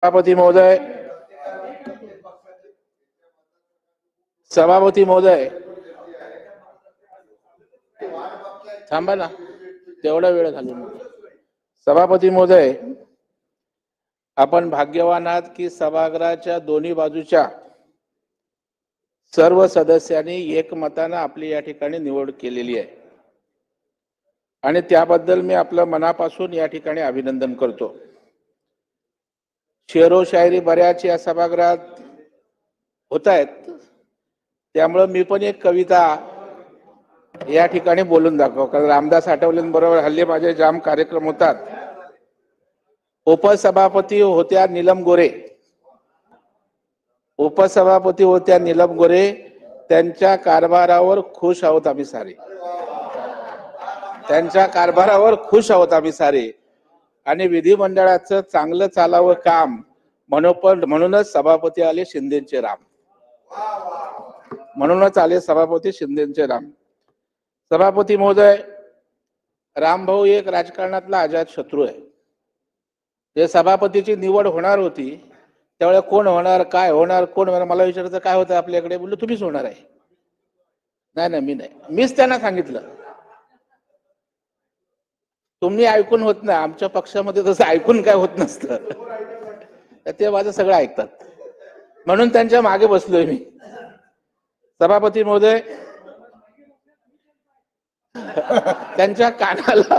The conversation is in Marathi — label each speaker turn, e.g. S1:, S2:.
S1: सभापती महोदय, सभापती महोदय, थांबा ना, तेवढा वेळ घालून. सभापती महोदय, आपण भाग्यवान आहात की सभागृहाच्या दोन्ही बाजूच्या सर्व सदस्यांनी एकमतानं आपली या ठिकाणी निवड केलेली आहे आणि त्याबद्दल मी आपलं मनापासून या ठिकाणी अभिनंदन करतो. शेरो शायरी बऱ्याच या सभागृहात होत आहेत, त्यामुळे मी पण एक कविता या ठिकाणी बोलून दाखव. कारण रामदास आठवलेंबरोबर हल्ली माझे जाम कार्यक्रम होतात. उपसभापती होत्या नीलम गोरे, उपसभापती होत्या नीलम गोरे, त्यांच्या कारभारावर खुश आहोत आम्ही सारे. त्यांच्या कारभारावर खुश आहोत आम्ही सारे आणि विधिमंडळाचं चांगलं चालावं काम म्हणूनच सभापती आले शिंदेचे राम. म्हणूनच आले सभापती शिंदेचे राम. सभापती महोदय, रामभाऊ एक राजकारणातला अजात शत्रू आहे. ते सभापतीची निवड होणार होती त्यावेळेला कोण होणार, काय होणार, कोण होणार, मला विचारायचं काय होतं आपल्याकडे. बोललो तुम्हीच होणार आहे. नाही मी नाही, मीच त्यांना सांगितलं. तुम्ही ऐकून होत नाही, आमच्या पक्षामध्ये तसं ऐकून काय होत नसतं. ते माझं सगळं ऐकतात, म्हणून त्यांच्या मागे बसलोय मी. सभापती महोदय, त्यांच्या कानाला